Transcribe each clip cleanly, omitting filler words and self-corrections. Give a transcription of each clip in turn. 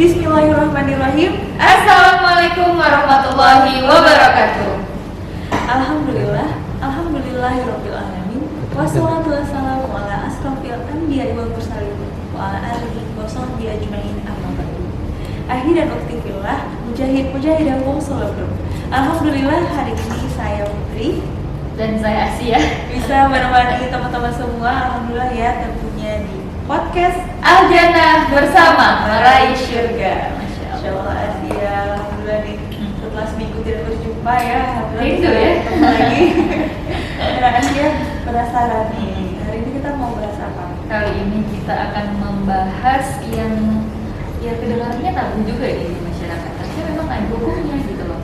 Bismillahirrahmanirrahim. Assalamualaikum warahmatullahi wabarakatuh. Alhamdulillahirabbil alamin. Wassalatu wassalamu ala asrofil anbiya'i wal mursalin wa ala alihi wa sahbihi ajmain amma ba'du. Ahli dan ukti fillah, mujahidah wa sholabro. Alhamdulillah hari ini saya Putri Dan saya Asia bisa menemani teman-teman semua. Alhamdulillah ya, tentunya di podcast Al-Jannah bersama meraih syurga. Masya Allah Asia, alhamdulillah nih setelah seminggu tidak berjumpa ya, alhamdulillah Rindu bisa ya? ketemu lagi. Nah Asia penasaran nih, hari ini kita mau bahas apa? Kali ini kita akan membahas yang kedengarannya tabu juga ya di masyarakat. Tapi memang ada hukumnya gitu loh.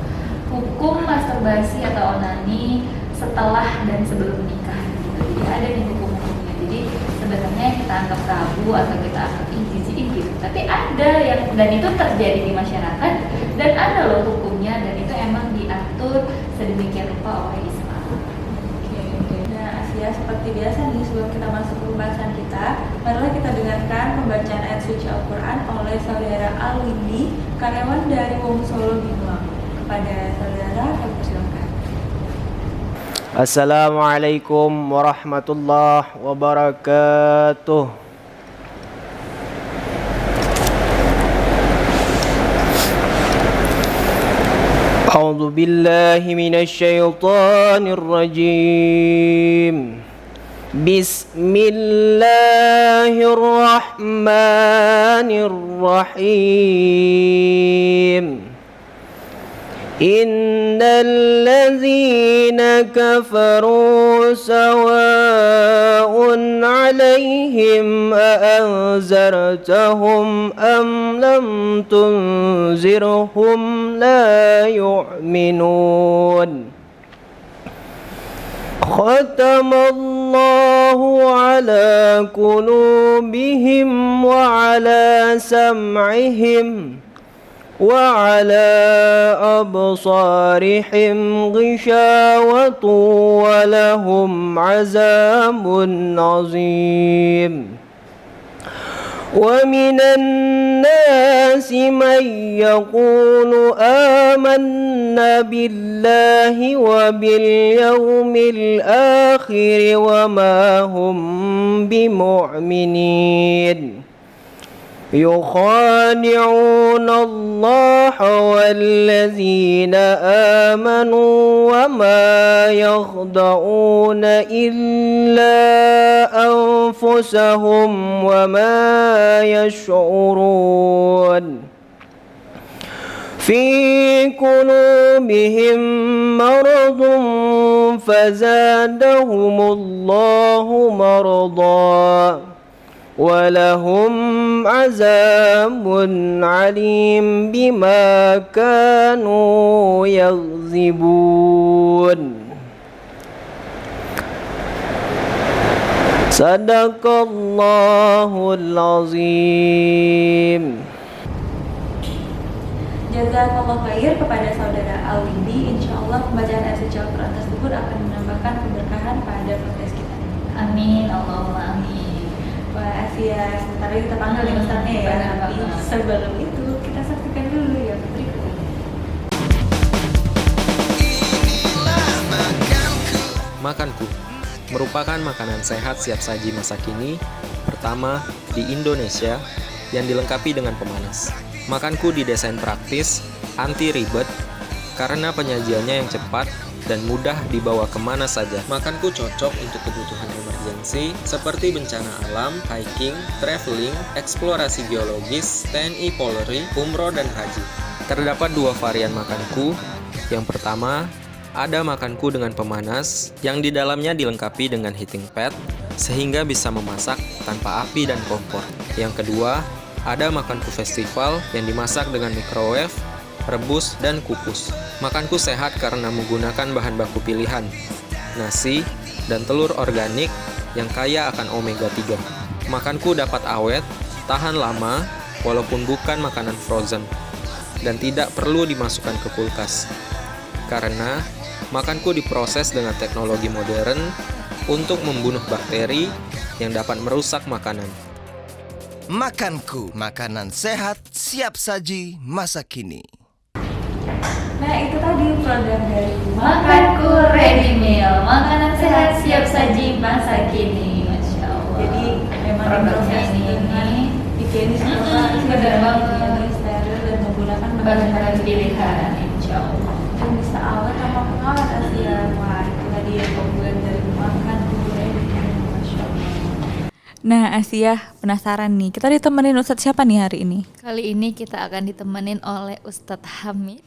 Hukum masturbasi atau onani setelah dan sebelum menikah gitu. Jadi ada nih hukum-hukumnya. Jadi sebenarnya yang kita anggap tabu atau kita anggap jijik gitu. Tapi ada yang, dan itu terjadi di masyarakat, dan ada loh hukumnya, dan itu emang diatur sedemikian rupa oleh Islam. Oke. Nah Asia, seperti biasa nih sebelum kita masuk ke pembahasan kita, marilah kita dengarkan pembacaan ayat suci Al-Quran oleh saudara Al-Windy, karyawan dari Wong Solo Binuang. Kepada saudara, kami persilakan. Assalamualaikum warahmatullahi wabarakatuh. A'udzu billahi minasy syaithanir rajim. Bismillahirrahmanirrahim. Innal ladzina kafaru sawa'un 'alaihim a'anzartahum am lam tunzirhum la yu'minun. Khatamallahu 'ala qulubihim wa 'ala sam'ihim وعلى أبصارهم غشاوة ولهم عذاب عظيم ومن الناس من يقول آمنا بالله وباليوم الآخر وما هم بمؤمنين يخادعون الله والذين آمنوا وما يخدعون إلا أنفسهم وما يشعرون في قلوبهم مرض فزادهم الله مرضا ولهم عذاب عليم بما كانوا يكذبون. Sadaqallahul azim. Jazakallah khair kepada saudara Al-Windy. Insyaallah pembacaan ayat suci Al-Quran tersebut akan menambahkan keberkahan pada podcast kita ini. Amin, Allahumma amin. Wah Asia, sebentar lagi kita panggil nih ustadznya ya. Tapi sebelum itu kita saksikan dulu ya berikut ini. Makanku merupakan makanan sehat siap saji masa kini pertama di Indonesia yang dilengkapi dengan pemanas. Makanku didesain praktis, anti ribet, karena penyajiannya yang cepat dan mudah dibawa kemana saja. Makanku cocok untuk kebutuhan emergensi seperti bencana alam, hiking, traveling, eksplorasi geologis, TNI Polri, umroh dan haji. Terdapat dua varian makanku. Yang pertama, ada makanku dengan pemanas yang di dalamnya dilengkapi dengan heating pad sehingga bisa memasak tanpa api dan kompor. Yang kedua, ada makanku festival yang dimasak dengan microwave, rebus, dan kukus. Makanku sehat karena menggunakan bahan baku pilihan, nasi, dan telur organik yang kaya akan omega 3. Makanku dapat awet, tahan lama, walaupun bukan makanan frozen, dan tidak perlu dimasukkan ke kulkas. Karena makanku diproses dengan teknologi modern untuk membunuh bakteri yang dapat merusak makanan. Makanku, makanan sehat siap saji masa kini. Nah, itu tadi program dari Makanku Ready Meal, makanan sehat siap saji masa kini. Masya Allah. Jadi memang programnya diproses ini dengan bikin benar banget. steril dan menggunakan bahan-bahan pilihan, insya Allah. Dan bisa awet tanpa pengawet Asia. Wah, itu tadi ya keunggulan dari makan durian. Masya Allah. Nah, Asia penasaran nih. Kita ditemenin Ustadz siapa nih hari ini? Kali ini kita akan ditemenin oleh Ustadz Hamid,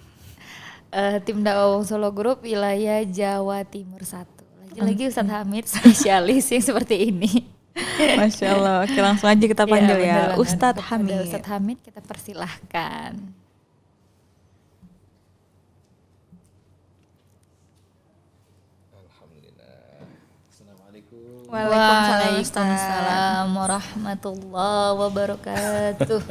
tim dakwah Wong Solo Group wilayah Jawa Timur 1. Lagi-lagi Ustadz Hamid spesialis yang seperti ini. Masya Allah. Oke, langsung aja kita panggil Iya, ya. Ustadz Hamid. Ustadz Hamid, kita persilahkan. Waalaikumsalam warahmatullahi wabarakatuh.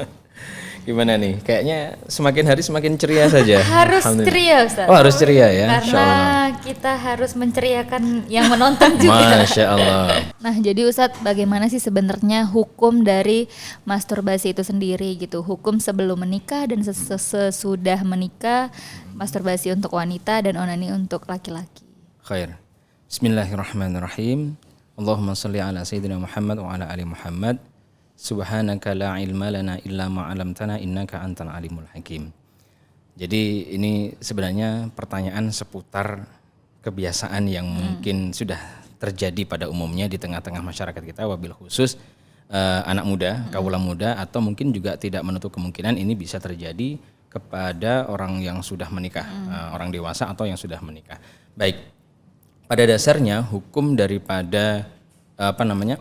Gimana nih? Kayaknya semakin hari semakin ceria saja. Harus Alhamdulillah. ceria Ustaz. Oh harus ceria ya. Insya Karena Allah. kita harus menceriakan yang menonton juga. Masya Allah. Nah jadi Ustadz, bagaimana sih sebenarnya hukum dari masturbasi itu sendiri gitu? Hukum sebelum menikah dan sesudah menikah, masturbasi untuk wanita dan onani untuk laki-laki. Khair. Bismillahirrahmanirrahim. Allahumma salli ala Sayyidina Muhammad wa ala ali Muhammad. Subhanaka la ilma lana illa ma 'allamtana innaka antal alimul hakim. Jadi ini sebenarnya pertanyaan seputar kebiasaan yang mungkin sudah terjadi pada umumnya di tengah-tengah masyarakat kita, wabil khusus anak muda, kaula muda, atau mungkin juga tidak menutup kemungkinan ini bisa terjadi kepada orang yang sudah menikah, orang dewasa atau yang sudah menikah. Baik, pada dasarnya hukum daripada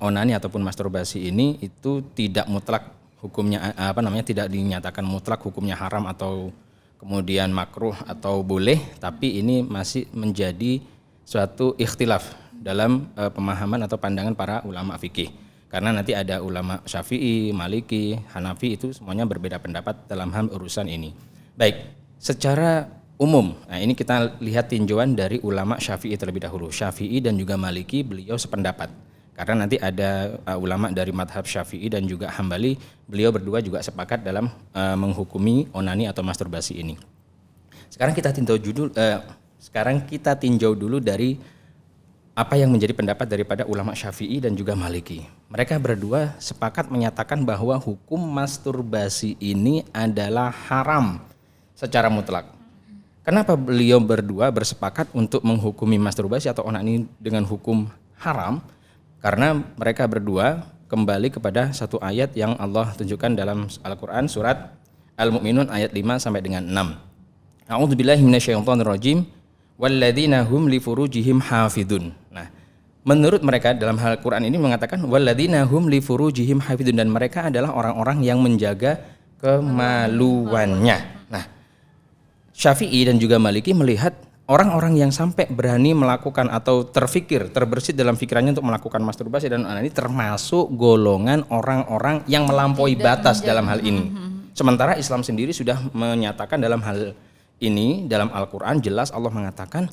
onani ataupun masturbasi ini itu tidak mutlak hukumnya, tidak dinyatakan mutlak hukumnya haram atau kemudian makruh atau boleh, tapi ini masih menjadi suatu ikhtilaf dalam pemahaman atau pandangan para ulama fikih. Karena nanti ada ulama Syafi'i, Maliki, Hanafi, itu semuanya berbeda pendapat dalam hal urusan ini. Baik, secara umum, nah ini kita lihat tinjauan dari ulama Syafi'i terlebih dahulu. Syafi'i dan juga Maliki beliau sependapat. Karena nanti ada ulama dari madhab Syafi'i dan juga Hambali, beliau berdua juga sepakat dalam menghukumi onani atau masturbasi ini. Sekarang kita tinjau dulu dari apa yang menjadi pendapat daripada ulama Syafi'i dan juga Maliki. Mereka berdua sepakat menyatakan bahwa hukum masturbasi ini adalah haram secara mutlak. Kenapa beliau berdua bersepakat untuk menghukumi masturbasi atau onani dengan hukum haram? Karena mereka berdua kembali kepada satu ayat yang Allah tunjukkan dalam Al-Quran surat Al-Mu'minun ayat 5 sampai dengan 6. A'udzubillahi minasyaitonirrajim walladzina hum li furujihim hafidun. Nah, menurut mereka dalam Al-Quran ini mengatakan walladzina hum li furujihim hafidun, dan mereka adalah orang-orang yang menjaga kemaluannya. Nah, Syafi'i dan juga Maliki melihat orang-orang yang sampai berani melakukan atau terbersit dalam pikirannya untuk melakukan masturbasi dan onani termasuk golongan orang-orang yang melampaui batas dalam hal ini. Sementara Islam sendiri sudah menyatakan dalam hal ini dalam Al-Quran jelas Allah mengatakan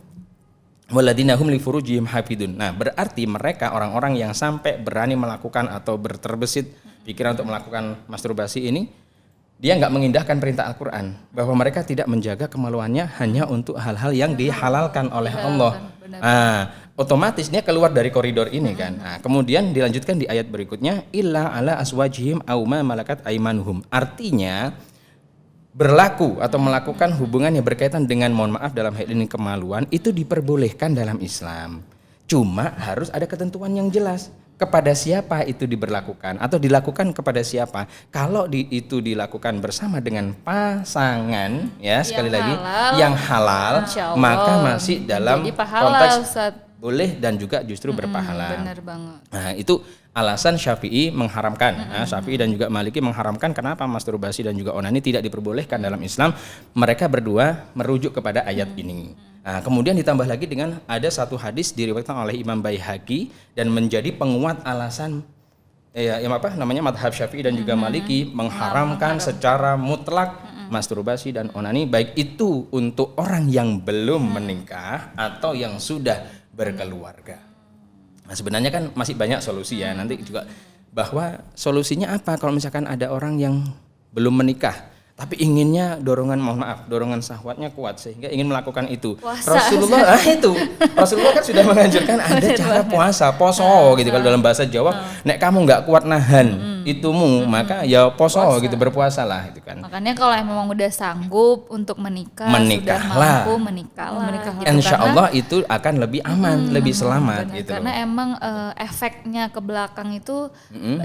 walladzina hum li furujihim hafidun. Nah, berarti mereka orang-orang yang sampai berani melakukan atau terbersit pikiran untuk melakukan masturbasi ini, dia nggak mengindahkan perintah Al-Quran bahwa mereka tidak menjaga kemaluannya hanya untuk hal-hal yang dihalalkan oleh Allah. Otomatis dia keluar dari koridor ini kan. Nah, kemudian dilanjutkan di ayat berikutnya illa ala aswajihim aw ma malakat aimanuhum. Artinya berlaku atau melakukan hubungan yang berkaitan dengan, mohon maaf dalam hal ini kemaluan, itu diperbolehkan dalam Islam. Cuma harus ada ketentuan yang jelas. Kepada siapa itu diberlakukan atau dilakukan kepada siapa? Kalau itu dilakukan bersama dengan pasangan, ya sekali lagi yang halal, maka masih dalam konteks boleh dan juga justru berpahala. Benar banget. Nah, itu alasan Syafi'i mengharamkan. Syafi'i dan juga Maliki mengharamkan. Kenapa masturbasi dan juga onani tidak diperbolehkan dalam Islam? Mereka berdua merujuk kepada ayat ini. Nah, kemudian ditambah lagi dengan ada satu hadis diriwayatkan oleh Imam Baihaqi dan menjadi penguat alasan madhab Syafi'i dan juga Maliki mengharamkan secara mutlak masturbasi dan onani, baik itu untuk orang yang belum menikah atau yang sudah berkeluarga. Nah, sebenarnya kan masih banyak solusi ya. Nanti juga bahwa solusinya apa kalau misalkan ada orang yang belum menikah tapi inginnya dorongan syahwatnya kuat sehingga ingin melakukan itu. Puasa. Rasulullah kan sudah menganjurkan ada cara puasa, poso gitu kalau dalam bahasa Jawa. Nek kamu nggak kuat nahan itumu, maka ya poso gitu, berpuasalah gitu kan. Makanya kalau memang udah sanggup untuk menikah, Menikahlah. sudah mampu menikahlah. Gitu. Insya Karena- Allah itu akan lebih aman, lebih selamat benar, gitu. karena emang efeknya ke belakang itu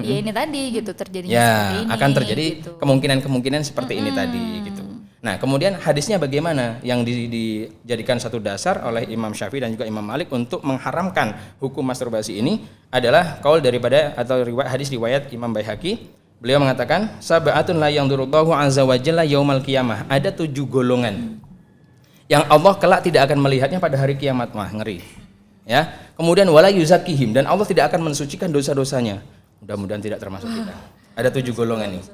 ya ini tadi gitu terjadinya Ya, seperti ini. akan terjadi gitu. kemungkinan seperti ini tadi gitu. Nah, kemudian hadisnya bagaimana yang dijadikan satu dasar oleh Imam Syafi'i dan juga Imam Malik untuk mengharamkan hukum masturbasi ini adalah qaul daripada atau hadis riwayat Imam Baihaqi. Beliau mengatakan sab'atun la yanzurullahu azza wa jalla yaumal qiyamah. Ada 7 golongan yang Allah kelak tidak akan melihatnya pada hari kiamat. Wah, ngeri. Ya. Kemudian wala yuzakihim, dan Allah tidak akan mensucikan dosa-dosanya. Mudah-mudahan tidak termasuk kita. Ada 7 golongan ini.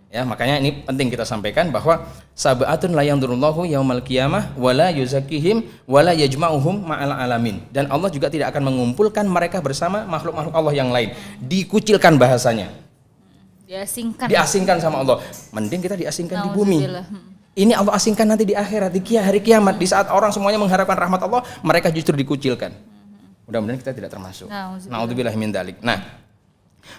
Ya, makanya ini penting kita sampaikan bahwa sab'atun la yanzurullahu yaumal qiyamah wala yuzakihim wala yajma'uhum ma'al alamin. Dan Allah juga tidak akan mengumpulkan mereka bersama makhluk-makhluk Allah yang lain. Dikucilkan bahasanya. Diasingkan sama Allah. Mending kita diasingkan di bumi. Ini Allah asingkan nanti di akhirat, di hari kiamat, di saat orang semuanya mengharapkan rahmat Allah, mereka justru dikucilkan. Mudah-mudahan kita tidak termasuk. Na'udzubillah min dzalik. Nah,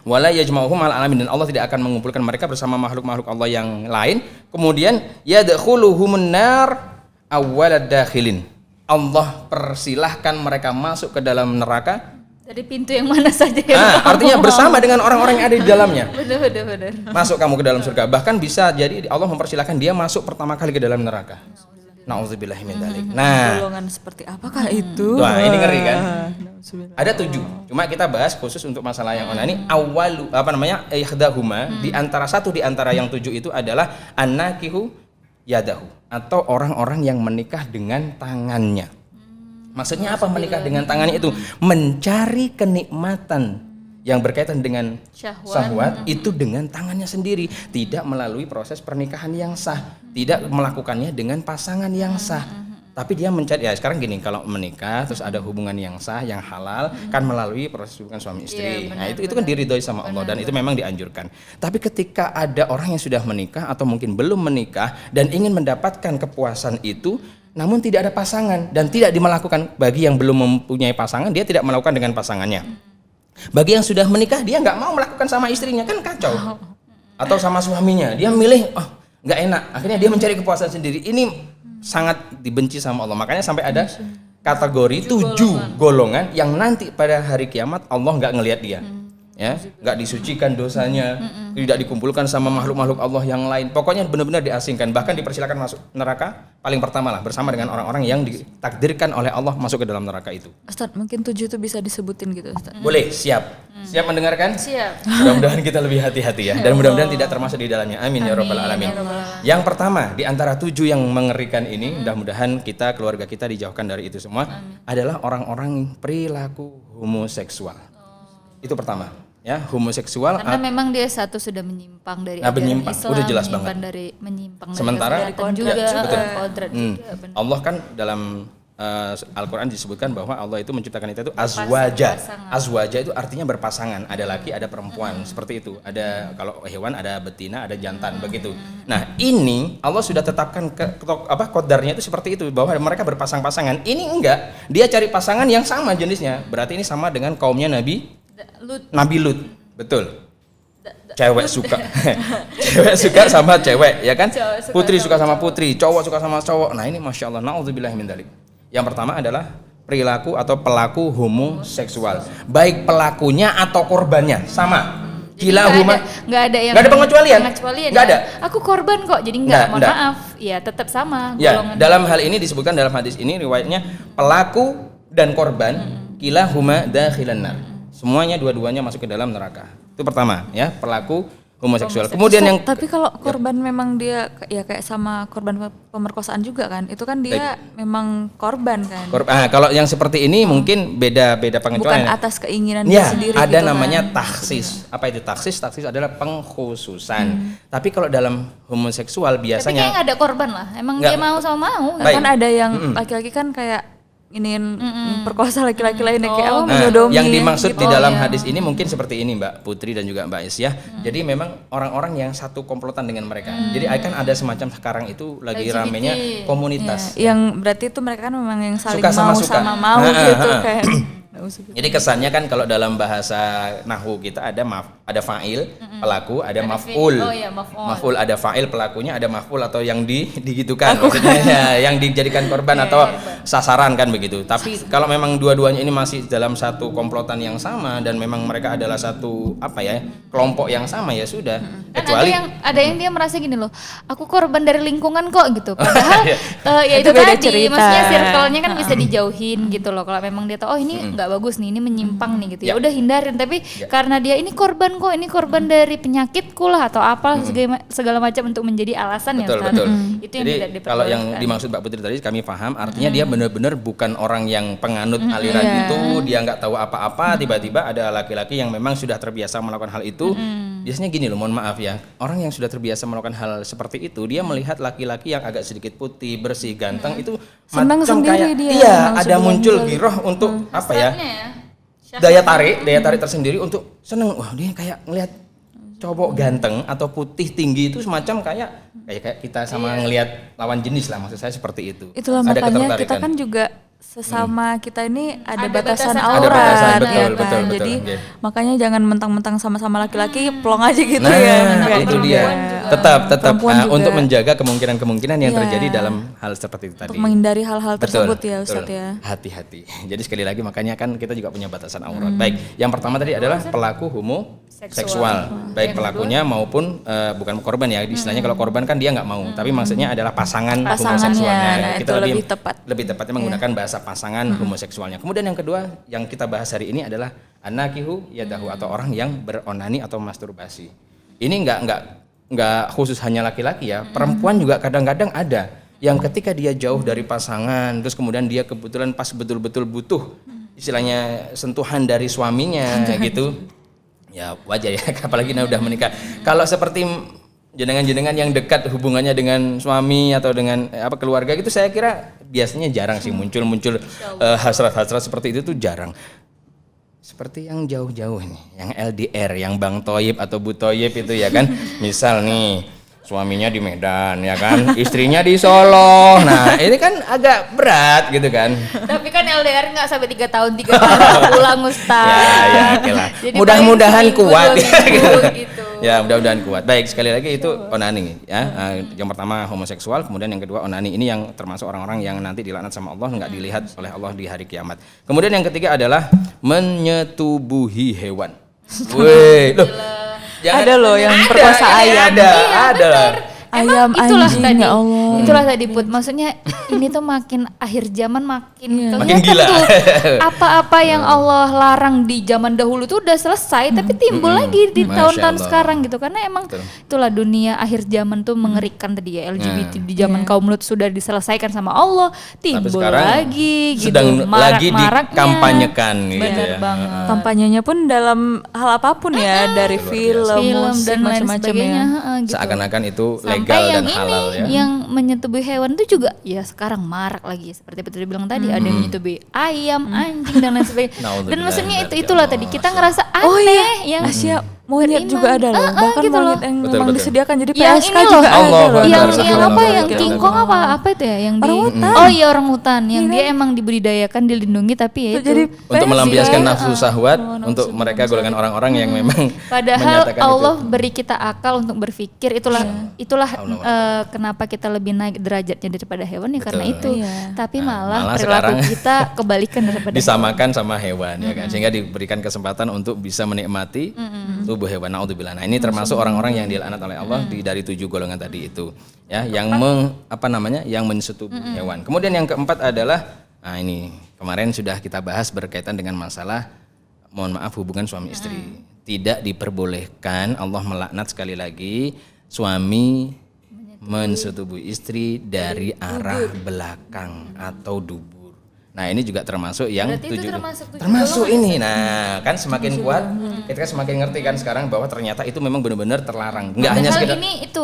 wala yajma'uhum al alamin, dan Allah tidak akan mengumpulkan mereka bersama makhluk-makhluk Allah yang lain. Kemudian yadkhuluhumun nar awwalad dakhilin. Allah persilahkan mereka masuk ke dalam neraka Dari pintu yang mana saja yang artinya bersama dengan orang-orang yang ada di dalamnya. Benar. Masuk kamu ke dalam surga. Bahkan bisa jadi Allah mempersilahkan dia masuk pertama kali ke dalam neraka. Na'udzubillahi min dzalik. Nah, golongan seperti apakah itu? wah, ini ngeri kan? Ada 7. Cuma kita bahas khusus untuk masalah yang onani. Ihdahuma, di antara satu di antara yang 7 itu adalah annakihu yadahu, atau orang-orang yang menikah dengan tangannya. Maksudnya apa menikah dengan tangannya itu? Mencari kenikmatan yang berkaitan dengan syahwat itu dengan tangannya sendiri, tidak melalui proses pernikahan yang sah, tidak melakukannya dengan pasangan yang sah. Tapi dia mencari, ya sekarang gini, kalau menikah terus ada hubungan yang sah, yang halal, kan melalui proses hubungan suami istri. Nah, itu kan diridhoi sama Allah dan itu memang dianjurkan. Tapi ketika ada orang yang sudah menikah atau mungkin belum menikah dan ingin mendapatkan kepuasan itu, namun tidak ada pasangan dan tidak dimelakukan, bagi yang belum mempunyai pasangan dia tidak melakukan dengan pasangannya. Bagi yang sudah menikah dia nggak mau melakukan sama istrinya, kan kacau. Atau sama suaminya, dia milih nggak enak, akhirnya dia mencari kepuasan sendiri. Ini sangat dibenci sama Allah. Makanya sampai ada kategori 7 golongan yang nanti pada hari kiamat Allah nggak ngelihat dia, ya, nggak disucikan dosanya, tidak dikumpulkan sama makhluk-makhluk Allah yang lain. Pokoknya benar-benar diasingkan, bahkan dipersilakan masuk neraka paling pertama lah, bersama dengan orang-orang yang ditakdirkan oleh Allah masuk ke dalam neraka itu. Ustaz, mungkin 7 itu bisa disebutin gitu, Ustaz. Boleh, siap mendengarkan? Siap. Mudah-mudahan kita lebih hati-hati ya, dan mudah-mudahan tidak termasuk di dalamnya. Amin ya rabbal alamin. Yang pertama di antara 7 yang mengerikan ini, mudah-mudahan kita, keluarga kita dijauhkan dari itu semua, adalah orang-orang perilaku homoseksual. Itu pertama, ya, homoseksual. Karena memang dia satu sudah menyimpang dari ajaran menyimpang, Islam, udah jelas menyimpang Sementara dari kodrat juga, betul. kodrat juga, benar. Allah kan dalam Al-Quran disebutkan bahwa Allah itu menciptakan kita itu azwaja. Azwaja itu artinya berpasangan, ada laki ada perempuan, seperti itu. Ada, kalau hewan ada betina ada jantan, begitu. Nah, ini Allah sudah tetapkan kodarnya itu seperti itu, bahwa mereka berpasang-pasangan. Ini enggak, dia cari pasangan yang sama jenisnya. Berarti ini sama dengan kaumnya Nabi Lut. Betul. Cewek suka cewek suka sama cewek, ya kan? Putri suka sama putri, cowok suka sama cowok. Nah, ini masya Allah, na'udzubillahi min dzalik. Yang pertama adalah perilaku atau pelaku homoseksual, baik pelakunya atau korbannya sama. Nggak ada yang pengecualian. Nggak ada. Aku korban kok, jadi mohon maaf. Ya tetap sama. Ya, dalam hal ini disebutkan dalam hadis ini riwayatnya pelaku dan korban kilahuma dakhilan nar. Semuanya dua-duanya masuk ke dalam neraka. Itu pertama, ya, pelaku homoseksual. Kemudian yang tapi kalau korban memang dia ya kayak sama korban pemerkosaan juga kan, itu kan dia memang korban kan. Kalau yang seperti ini mungkin beda pengecualian. Bukan atas keinginan dia sendiri. Ada gitu namanya kan. taksis. Apa itu taksis? Taksis adalah pengkhususan. Tapi kalau dalam homoseksual biasanya tapi kayak ada korban lah. Emang dia mau sama mau. Baik. Kan ada yang laki-laki kan kayak ingin perkosa laki-laki lainnya kayak Nah, menyodomi yang dimaksud gitu. di dalam hadis ini mungkin seperti ini Mbak Putri dan juga Mbak Isyah. Jadi memang orang-orang yang satu komplotan dengan mereka. Jadi akan ada semacam sekarang itu lagi ramenya komunitas. yang berarti itu mereka kan memang yang saling Suka sama mau suka. sama mau Nah, gitu kayak Jadi kesannya kan kalau dalam bahasa nahwu kita ada ada fa'il, pelaku, ada maf'ul. Oh iya, maf'ul. Maf'ul ada fa'il, pelakunya ada maf'ul atau yang digitukan maksudnya ya, yang dijadikan korban atau sasaran kan begitu. Tapi kalau memang dua-duanya ini masih dalam satu komplotan yang sama dan memang mereka adalah satu kelompok yang sama ya sudah. Kan Kecuali ada yang dia merasa gini loh, aku korban dari lingkungan kok gitu. Padahal ya Itu itu beda tadi, cerita. maksudnya circle-nya kan bisa dijauhin gitu loh. Kalau memang dia tahu oh ini nggak bagus nih, ini menyimpang nih gitu. Ya udah hindarin. Tapi karena dia ini korban kok, ini korban dari penyakitku lah atau apa segala macam untuk menjadi alasan betul, yang betul. itu yang Jadi tidak kalau yang diperbolehkan. dimaksud Mbak Putri tadi kami paham, artinya dia benar-benar bukan orang yang penganut aliran itu, dia nggak tahu apa-apa, tiba-tiba ada laki-laki yang memang sudah terbiasa melakukan hal itu. Biasanya gini loh, mohon maaf ya, orang yang sudah terbiasa melakukan hal seperti itu, dia melihat laki-laki yang agak sedikit putih, bersih, ganteng itu Senang macam sendiri kayak dia, iya, memang ada sebelum muncul jual. giroh untuk apa ya? Syahwat. Daya tarik tersendiri untuk seneng. Wah, dia kayak ngelihat cowok ganteng atau putih tinggi itu semacam kayak kita sama ngelihat lawan jenis lah, maksud saya seperti itu. Itulah Ada makanya kita ketertarikan. kan juga sesama kita ini ada Ada batasan batasan aurat Ada batasan, ya betul, kan? betul, Jadi betul. makanya jangan mentang-mentang sama-sama laki-laki plong aja gitu Nah, ya. itu Enggak. dia. Tetap Perempuan juga. untuk menjaga kemungkinan-kemungkinan yang Iya. terjadi dalam hal seperti itu tadi. Untuk menghindari hal-hal tersebut ya betul. Ustadz ya. Hati-hati. Jadi sekali lagi makanya kan kita juga punya batasan aurat. Baik, yang pertama tadi adalah pelaku homoseksual. Baik pelakunya maupun bukan korban ya. Istilahnya kalau korban kan dia nggak mau, tapi maksudnya adalah pasangan Pasangannya, homoseksualnya. nah, Kita itu lebih tepat. Lebih tepatnya menggunakan bahasa pasangan homoseksualnya. Kemudian yang kedua yang kita bahas hari ini adalah anakihu yadahu atau orang yang beronani atau masturbasi. Ini nggak khusus hanya laki-laki ya, perempuan juga kadang-kadang ada yang ketika dia jauh dari pasangan, terus kemudian dia kebetulan pas betul-betul butuh istilahnya sentuhan dari suaminya gitu, ya wajar ya, apalagi udah menikah. Kalau seperti jenengan-jenengan yang dekat hubungannya dengan suami atau dengan keluarga gitu, saya kira biasanya jarang sih muncul hasrat-hasrat seperti itu tuh jarang. Seperti yang jauh-jauh nih, yang LDR, yang Bang Toyib atau Bu Toyib itu ya kan, misal nih suaminya di Medan ya kan, istrinya di Solo, nah ini kan agak berat gitu kan. Tapi kan LDR nggak sampai 3 tahun pulang Ustaz. Ya, oke lah. Jadi Mudah-mudahan paling seminggu, kuat. 2 minggu gitu. Ya, mudah-mudahan kuat. Baik, sekali lagi itu onani ya. Yang pertama homoseksual, kemudian yang kedua onani. Ini yang termasuk orang-orang yang nanti dilaknat sama Allah, nggak dilihat oleh Allah di hari kiamat. Kemudian yang ketiga adalah menyetubuhi hewan. Wih, loh. Ada loh yang perkosa ayam. Ada lah. Ayam, itulah anjing, tadi, ya Allah. itulah tadi Put. Maksudnya ini tuh makin akhir zaman makin Makin kelihatan gila. tuh apa-apa yang Allah larang di zaman dahulu tuh udah selesai, tapi timbul lagi di Masya tahun-tahun Allah. sekarang gitu. Karena emang Betul. itulah dunia akhir zaman tuh mengerikan tadi ya. LGBT di zaman Iya. kaum Lut sudah diselesaikan sama Allah, timbul sekarang lagi gitu. sedang lagi Marak-maraknya. dikampanyekan gitu Bener ya. banget. Kampanyenya pun dalam hal apapun ya, dari film, Film musik, dan lain macam-macam sebagainya, ya. gitu. Seakan-akan itu Sampai legal yang dan halal ya. yang menyetubuhi hewan itu juga ya sekarang marak lagi seperti Putri bilang tadi, ada yang menyetubuhi ayam, anjing dan lain sebagainya. Naudzubillah Dan maksudnya min dzalik, itulah ya tadi Allah. kita ngerasa aneh Oh iya, yang Asia monyet beriman. juga ada loh. Bahkan gitu monyet loh. yang Betul, memang betul. disediakan jadi Yang PSK ini juga loh, ada Allah loh. Akbar. yang Betul, apa betul, yang betul, King betul. Kong apa itu ya yang di Orangutan. oh iya orangutan yang dia emang dibudidayakan dilindungi tapi ya Itu itu jadi Untuk PSK. melampiaskan nafsu syahwat nafsu untuk mereka golongan orang-orang yang memang padahal menyatakan Allah itu. beri kita akal untuk berpikir, itulah Allah. kenapa kita lebih naik derajatnya daripada hewan ya karena itu. Iya. Tapi Nah, malah malah perilaku sekarang kita kebalikan daripada disamakan sama hewan ya kan, sehingga diberikan kesempatan untuk bisa menikmati tubuh hewan. Naudzubillah. Nah, ini termasuk orang-orang yang dilaknat oleh Allah dari 7 golongan tadi itu ya, yang yang menyetubuhi hewan. Kemudian yang keempat adalah ini kemarin sudah kita bahas berkaitan dengan masalah mohon maaf hubungan suami istri. Tidak diperbolehkan, Allah melaknat sekali lagi suami mensetubuhi istri dari arah belakang atau dubur. Nah, ini juga termasuk yang Berarti itu termasuk 7 termasuk ini. Nah, kan semakin kuat kita semakin ngerti kan sekarang bahwa ternyata itu memang benar-benar terlarang. Enggak hanya Padahal sekedar ini itu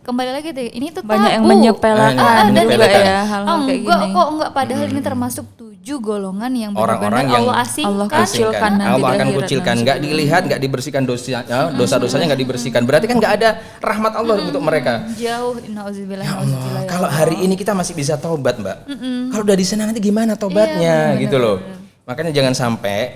kembali lagi deh. Ini tuh Banyak yang tabu. menyepelekan Ah, juga menyepelekan. ya hal-hal kayak enggak gini. kok enggak, padahal ini termasuk golongan yang Orang-orang benar-benar yang Allah asingkan. Allah kucilkan nanti Allah di akan akhirat kucilkan, nggak dilihat, nggak dibersihkan dosa-dosanya nggak dibersihkan. Berarti kan nggak ada rahmat Allah untuk mereka. Jauh, nauzubillah. Ya Allah, kalau hari ini kita masih bisa taubat, Mbak. Kalau udah di sana nanti gimana tobatnya, gitu loh. Makanya jangan sampai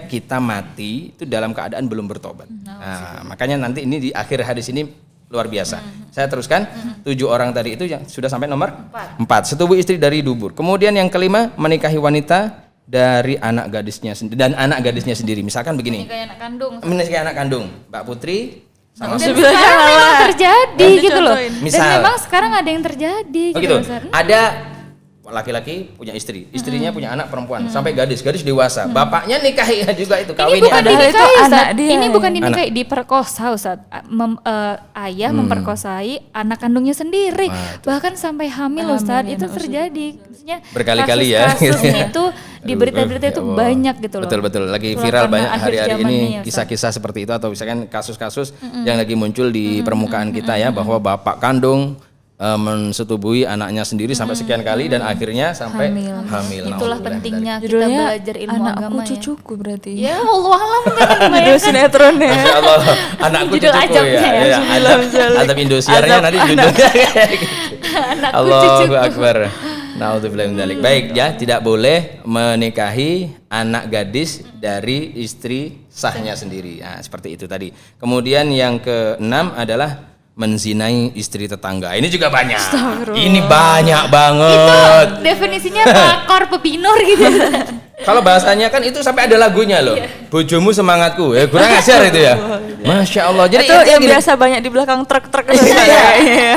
kita mati itu dalam keadaan belum bertobat. Nah, makanya nanti ini di akhir hadis ini luar biasa. Saya teruskan, 7 orang tadi itu yang sudah sampai nomor 4. Setubuh istri dari dubur. Kemudian yang kelima, menikahi wanita dari anak gadisnya sendiri dan anak gadisnya sendiri. Misalkan begini. Menikahi anak kandung. Mbak Putri sama Dan sekarang memang terjadi gitu loh. Misal. Dan memang sekarang ada yang terjadi gitu. Ustaz. Ada laki-laki punya istri, istrinya punya anak perempuan, sampai gadis dewasa. Bapaknya nikahi juga itu, Ini kawin bukan Padahal itu dinikahi, Ustaz. anak dia. Ini bukan dinikahi, diperkosa, Ustaz. Ayah memperkosai anak kandungnya sendiri. Bahkan sampai hamil, Ustaz. Itu terjadi. Maksudnya berkali-kali ya. kasus-kasusnya itu di berita-berita itu banyak gitu loh. Betul. Lagi Belakangan viral banyak akhir hari-hari zaman ini nih, Ustaz. kisah-kisah seperti itu, atau misalkan kasus-kasus yang lagi muncul di permukaan kita ya, bahwa bapak kandung mensetubuhi anaknya sendiri sampai sekian kali dan akhirnya sampai hamil. Itulah Nauzubillah. pentingnya kita Judulnya belajar ilmu anakku agama ya. cucuku berarti. Ya Allah alam kan Judul kebayangkan. sinetron ya. Masya Allah, anakku Judul cucuku ajabnya ya. Adab Indosiarnya nanti judulnya gitu. Anakku Allahu cucuku. Akbar. Naudzubillah min dzalik. Baik ya, tidak boleh menikahi anak gadis dari istri sahnya sendiri. Nah, seperti itu tadi. Kemudian yang keenam adalah menzinai istri tetangga. Ini juga banyak. Ini banyak banget. Definisinya pelakor pepinor gitu. Kalau bahasanya kan itu sampai ada lagunya loh. Bojomu semangatku. Ya kurang ajar itu ya. Masya Allah. Jadi Itu yang gini. biasa banyak di belakang truk-truk itu.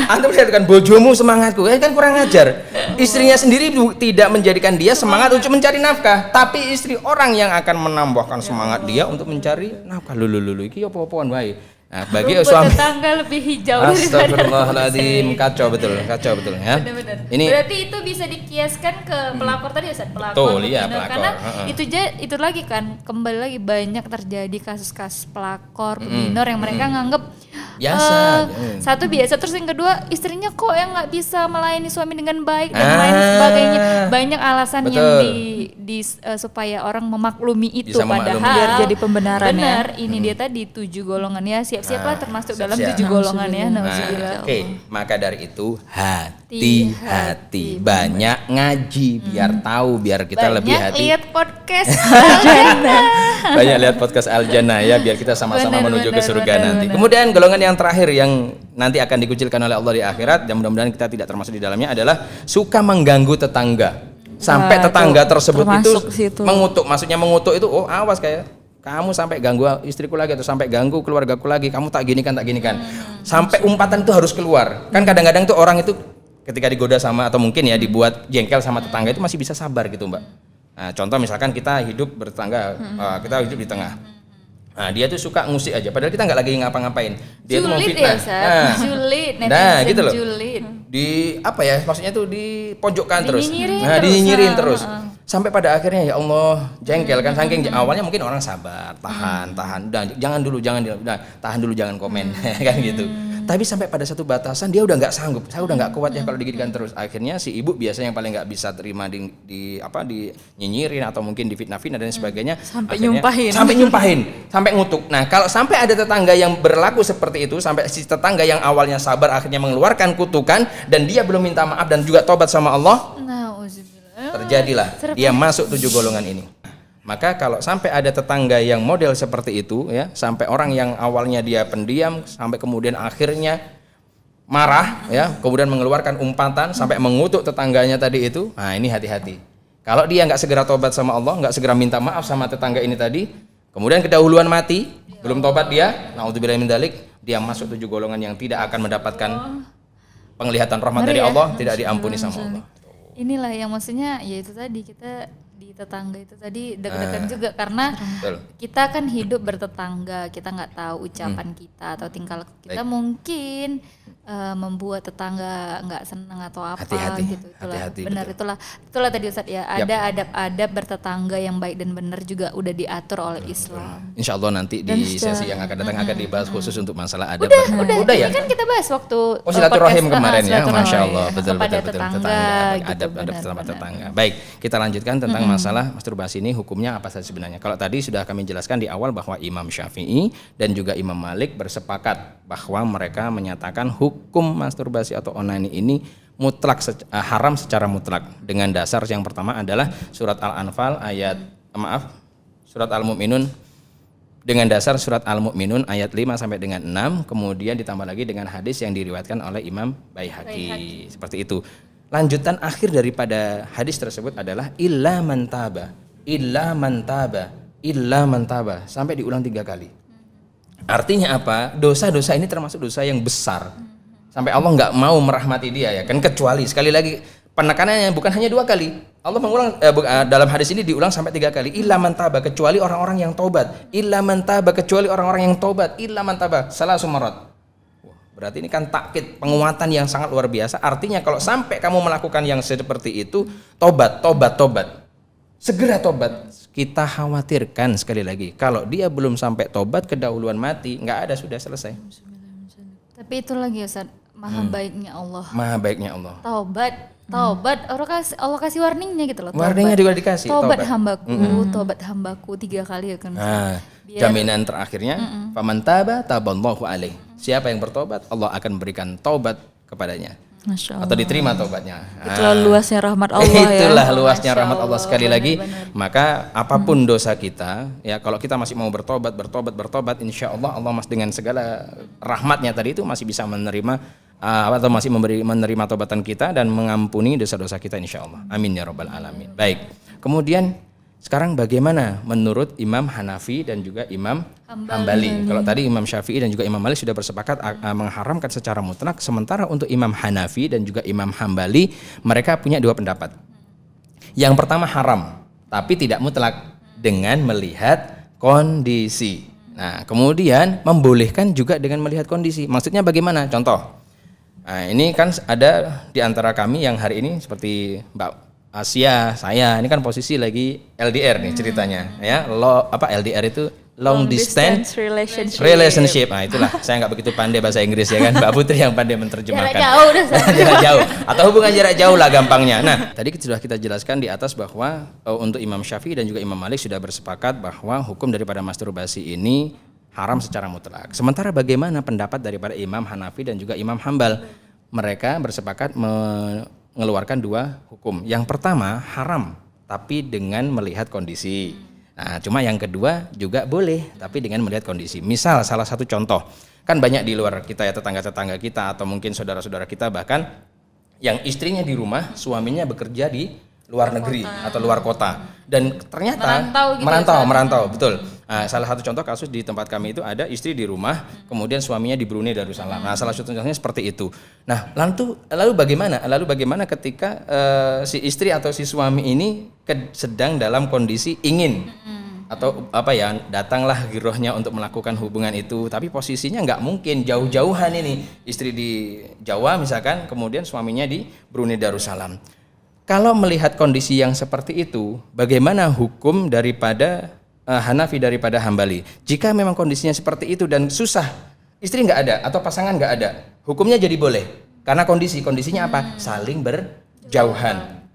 Antum lihat kan, bojomu semangatku. Kan kurang ajar. Istrinya sendiri tidak menjadikan dia semangat untuk mencari nafkah, tapi istri orang yang akan menambahkan semangat dia untuk mencari nafkah. Lulu iki apa-apaan wae. Nah, bagi Rumput suami tetangga lebih hijau daripada Astagfirullahaladzim, kacau betul ya. Benar-benar. Ini Berarti itu bisa dikiaskan ke pelakor tadi, Ustaz, pelakor. Betul, iya, pepinor. pelakor. Karena itu lagi kan, kembali lagi banyak terjadi kasus-kasus pelakor, pepinor yang mereka nganggep Biasa. satu biasa, terus yang kedua istrinya kok yang nggak bisa melayani suami dengan baik dan lain sebagainya. Banyak alasan Betul. yang supaya orang memaklumi itu, Bisa memaklumi. padahal Biar jadi pembenaran ya. benar, ini dia tadi 7 golongan ya, siap-siaplah termasuk dalam 7 golongan ya. Nauzubillah. Oke, maka dari itu hati-hati, banyak ngaji biar tahu, biar kita lebih Banyak hati. lihat podcast Banyak lihat podcast Al Jannah ya, biar kita sama-sama Benar, menuju ke benar, surga benar, nanti. benar. Kemudian golongan yang terakhir yang nanti akan dikucilkan oleh Allah di akhirat, dan mudah-mudahan kita tidak termasuk di dalamnya, adalah suka mengganggu tetangga. Sampai Wah, tetangga itu tersebut itu termasuk situ. mengutuk, maksudnya mengutuk itu, oh awas kayak kamu sampai ganggu istriku lagi atau sampai ganggu keluargaku lagi, kamu tak ginikan. Sampai umpatan itu harus keluar. Kan kadang-kadang tuh orang itu ketika digoda sama, atau mungkin ya dibuat jengkel sama tetangga, itu masih bisa sabar gitu, Mbak. Nah, contoh misalkan kita hidup bertetangga, kita hidup di tengah. Nah, dia tuh suka ngusik aja, padahal kita nggak lagi ngapa-ngapain. Dia tuh mau julid fitnah. ya, Ustaz. Julid, netizen Nah, gitu loh. julid. Di apa ya? Maksudnya tuh di pojokkan terus. Dinyinyirin Dinyinyirin terus. terus. Sampai pada akhirnya ya Allah, jengkel kan, saking awalnya mungkin orang sabar, tahan. Udah, jangan dulu, udah, tahan dulu, jangan komen kan gitu. Tapi sampai pada satu batasan dia udah nggak sanggup, saya udah nggak kuat ya kalau diginikan terus. Akhirnya si ibu biasanya yang paling nggak bisa terima di nyinyirin atau mungkin di fitnah dan sebagainya. Sampai Akhirnya nyumpahin. sampai ngutuk. Nah, kalau sampai ada tetangga yang berlaku seperti itu, sampai si tetangga yang awalnya sabar akhirnya mengeluarkan kutukan dan dia belum minta maaf dan juga tobat sama Allah, Nauzubillah. terjadilah dia masuk 7 golongan ini. Maka kalau sampai ada tetangga yang model seperti itu ya, sampai orang yang awalnya dia pendiam sampai kemudian akhirnya marah ya, kemudian mengeluarkan umpatan sampai mengutuk tetangganya tadi itu, nah ini hati-hati. Kalau dia nggak segera tobat sama Allah, nggak segera minta maaf sama tetangga ini tadi, kemudian kedahuluan mati, belum tobat dia, naudzubillah min dzalik, dia masuk 7 golongan yang tidak akan mendapatkan penglihatan rahmat dari Allah, tidak diampuni sama Allah. Inilah yang maksudnya ya itu tadi, kita di tetangga itu tadi deg-degan juga karena Betul. kita kan hidup bertetangga, kita nggak tahu ucapan kita atau tingkah laku kita Baik. mungkin membuat tetangga nggak senang atau apa Hati-hati, gitu. Itulah hati-hati, benar, betul. itulah tadi Ustadz ya, Yap. ada adab-adab bertetangga yang baik dan benar juga udah diatur oleh Islam. Insya Allah nanti Dan di sesi yang akan datang akan dibahas khusus untuk masalah adab. Udah ya. ini kan kita bahas waktu Oh, silaturahim podcast, kemarin ya, silaturahim. Masya Allah, betul Kepada betul tetangga gitu, adab benar, sama benar. tetangga. Baik, kita lanjutkan tentang masalah masturbasi ini hukumnya apa saja sebenarnya. Kalau tadi sudah kami jelaskan di awal bahwa Imam Syafi'i dan juga Imam Malik bersepakat bahwa mereka menyatakan hukum masturbasi atau onani ini mutlak haram secara mutlak dengan dasar yang pertama adalah surat Al-Anfal surat Al-Mu'minun dengan dasar surat Al-Mu'minun ayat 5 sampai dengan 6, kemudian ditambah lagi dengan hadis yang diriwayatkan oleh Imam Baihaqi. Seperti itu. Lanjutan akhir daripada hadis tersebut adalah illa man taba sampai diulang 3 kali. Artinya apa? Dosa-dosa ini termasuk dosa yang besar. Sampai Allah nggak mau merahmati dia ya kan, kecuali sekali lagi penekanannya bukan hanya 2 kali. Allah mengulang dalam hadis ini diulang sampai 3 kali. Illa man taba, kecuali orang-orang yang taubat. Illa man taba, kecuali orang-orang yang taubat. Illa man taba, salah sumarat. Berarti ini kan takkid, penguatan yang sangat luar biasa. Artinya kalau sampai kamu melakukan yang seperti itu, tobat. Segera tobat. Kita khawatirkan sekali lagi, kalau dia belum sampai tobat kedahuluan mati, nggak ada, sudah selesai. Tapi itu lagi Ustaz, maha baiknya Allah. Maha baiknya Allah. Taubat, Allah kasih warningnya gitu loh. Warningnya juga dikasih. Taubat hambaku 3 kali ya kan. Nah, jaminan terakhirnya, faman taba taballahu alaih. Siapa yang bertobat, Allah akan berikan taubat kepadanya. Masya Allah. Atau diterima taubatnya. Itulah luasnya rahmat Allah ya. Itulah luasnya rahmat Allah. Allah, Sekali lagi, benar-benar. maka apapun dosa kita, ya kalau kita masih mau bertobat, insya Allah Allah dengan segala rahmatnya tadi itu masih bisa menerima atau masih menerima taubatan kita dan mengampuni dosa-dosa kita insya Allah. Amin ya rabbal alamin. Baik. Kemudian sekarang bagaimana menurut Imam Hanafi dan juga Imam Hambali? Kalau tadi Imam Syafi'i dan juga Imam Malik sudah bersepakat mengharamkan secara mutlak, sementara untuk Imam Hanafi dan juga Imam Hambali mereka punya 2 pendapat. Yang pertama haram, tapi tidak mutlak dengan melihat kondisi. Nah, kemudian membolehkan juga dengan melihat kondisi. Maksudnya bagaimana? Contoh. Nah, ini kan ada di antara kami yang hari ini seperti Mbak Asia, saya ini kan posisi lagi LDR nih ceritanya ya. LDR itu long distance relationship. Nah, itulah saya nggak begitu pandai bahasa Inggris ya kan. Mbak Putri yang pandai menerjemahkan. Jarak jauh dah. Jarak jauh atau hubungan jarak jauh lah gampangnya. Nah, tadi sudah kita jelaskan di atas bahwa untuk Imam Syafi'i dan juga Imam Malik sudah bersepakat bahwa hukum daripada masturbasi ini haram secara mutlak. Sementara bagaimana pendapat daripada Imam Hanafi dan juga Imam Hambal? Mereka bersepakat mengeluarkan 2 hukum. Yang pertama haram, tapi dengan melihat kondisi. Nah, cuma yang kedua juga boleh, tapi dengan melihat kondisi. Misal salah satu contoh, kan banyak di luar kita ya, tetangga-tetangga kita atau mungkin saudara-saudara kita bahkan yang istrinya di rumah, suaminya bekerja di luar negeri atau luar kota. Dan ternyata merantau, betul. Nah, salah satu contoh kasus di tempat kami itu ada istri di rumah, kemudian suaminya di Brunei Darussalam. Nah, salah satu contohnya seperti itu. Nah, lalu bagaimana ketika si istri atau si suami ini sedang dalam kondisi ingin atau datanglah girohnya untuk melakukan hubungan itu, tapi posisinya nggak mungkin, jauh-jauhan ini, istri di Jawa misalkan, kemudian suaminya di Brunei Darussalam. Kalau melihat kondisi yang seperti itu, bagaimana hukum daripada Hanafi daripada Hambali? Jika memang kondisinya seperti itu dan susah, istri nggak ada atau pasangan nggak ada, hukumnya jadi boleh. Karena kondisinya apa? Saling berjauhan.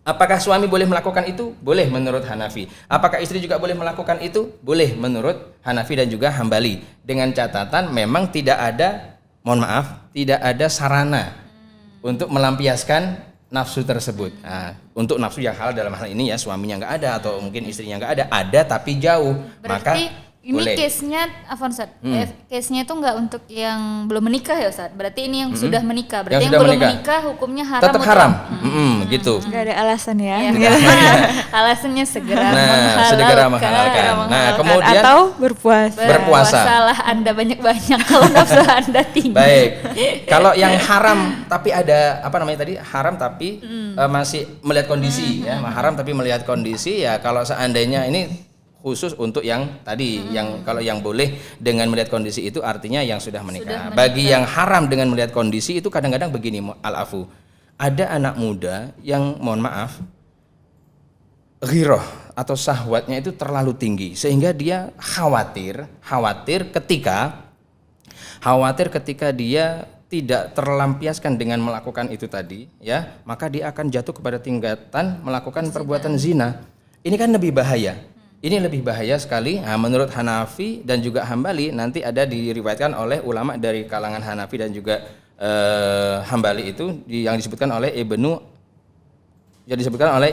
Apakah suami boleh melakukan itu? Boleh menurut Hanafi. Apakah istri juga boleh melakukan itu? Boleh menurut Hanafi dan juga Hambali. Dengan catatan memang tidak ada sarana untuk melampiaskan nafsu tersebut. Nah, untuk nafsu yang halal dalam hal ini ya, suaminya nggak ada atau mungkin istrinya nggak ada tapi jauh. Berarti Ini Boleh. case-nya, Afwan Ustaz, case-nya itu nggak untuk yang belum menikah ya Ustaz? Berarti ini yang sudah menikah. Berarti Yang yang, sudah belum menikah. menikah hukumnya haram. Tetap mutlak. haram. Gitu. Gak ada alasan ya. Ya. Alasannya segera Nah, segera menghalalkan. Nah, kemudian Atau berpuasa. Berpuasa. Berpuasalah Anda banyak-banyak kalau nafsu Anda tinggi. Baik. Kalau yang haram tapi ada apa namanya tadi? Haram tapi masih melihat kondisi ya. Haram tapi melihat kondisi ya, kalau seandainya ini khusus untuk yang tadi, yang kalau yang boleh dengan melihat kondisi itu artinya yang sudah menikah. Bagi yang haram dengan melihat kondisi itu kadang-kadang begini, al-afu. Ada anak muda yang mohon maaf ghirah atau syahwatnya itu terlalu tinggi sehingga dia khawatir ketika dia tidak terlampiaskan dengan melakukan itu tadi ya, maka dia akan jatuh kepada tingkatan melakukan perbuatan zina. Ini kan lebih bahaya. Ini lebih bahaya sekali. Nah, menurut Hanafi dan juga Hambali, nanti ada diriwayatkan oleh ulama dari kalangan Hanafi dan juga Hambali itu yang disebutkan oleh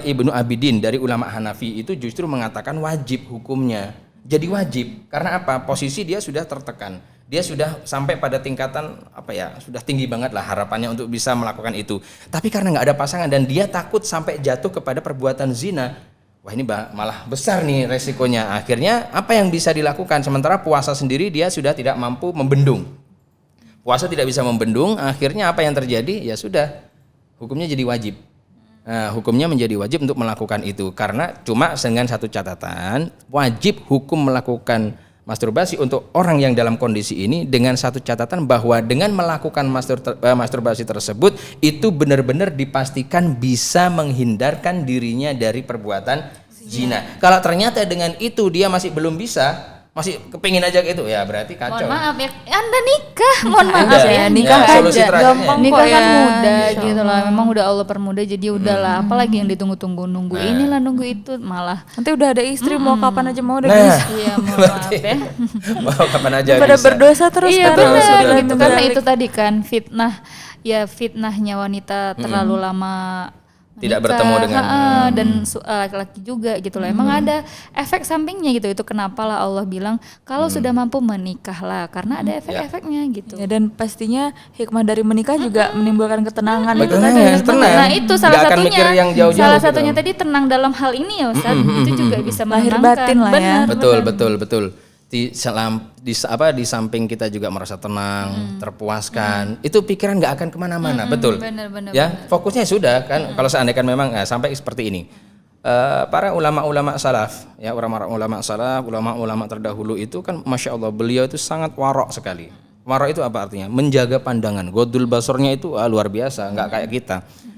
Ibnu Abidin dari ulama Hanafi itu justru mengatakan wajib hukumnya. Jadi wajib karena apa? Posisi dia sudah tertekan. Dia sudah sampai pada tingkatan apa ya? Sudah tinggi banget lah harapannya untuk bisa melakukan itu. Tapi karena nggak ada pasangan dan dia takut sampai jatuh kepada perbuatan zina. Wah, ini malah besar nih resikonya. Akhirnya apa yang bisa dilakukan? Sementara puasa sendiri dia sudah tidak mampu membendung. Puasa tidak bisa membendung, akhirnya apa yang terjadi? Ya sudah, hukumnya jadi wajib. Nah, hukumnya menjadi wajib untuk melakukan itu. Karena cuma dengan satu catatan, wajib hukum melakukan masturbasi untuk orang yang dalam kondisi ini dengan satu catatan bahwa dengan melakukan masturbasi tersebut itu benar-benar dipastikan bisa menghindarkan dirinya dari perbuatan zina. Kalau ternyata dengan itu dia masih belum bisa, masih kepingin aja gitu ya, berarti kacau. Mohon maaf ya, Anda nikah, mohon maaf Udah, ya, ya, nikah solusi aja. terakhirnya. Gampang Nikah kok kan ya, mudah insya gitu Allah. lah, memang udah Allah permudah, jadi udahlah, apalagi yang ditunggu-tunggu, nunggu inilah nunggu itu malah. Nanti udah ada istri mau kapan aja mau udah Nah, bisa. Iya, mohon maaf ya. mau kapan aja Pada bisa. berdosa terus Iya kan. benar Alhamdulillah, gitu, benar. karena itu tadi kan fitnahnya wanita terlalu lama Tidak menikah, bertemu dengan dan laki-laki juga gitu loh. Emang ada efek sampingnya gitu. Itu kenapa lah Allah bilang kalau sudah mampu menikahlah, karena ada efek-efeknya gitu. Ya, dan pastinya hikmah dari menikah juga menimbulkan ketenangan itu Betul, tadi. tenang. Nah itu salah Nggak akan satunya. mikir yang jauh-jauh Salah gitu. satunya tadi tenang dalam hal ini ya Ustaz. Itu juga bisa Lahir menenangkan. batin lah ya. Benar, Betul. Di samping kita juga merasa tenang, terpuaskan. Itu pikiran nggak akan kemana-mana, betul. benar. Ya, fokusnya sudah kan. Kalau seandainya kan memang sampai seperti ini. Para ulama-ulama salaf, ya ulama-ulama terdahulu itu kan, masya Allah, beliau itu sangat warok sekali. Warok itu apa artinya? Menjaga pandangan. Godul basornya itu luar biasa, nggak kayak kita.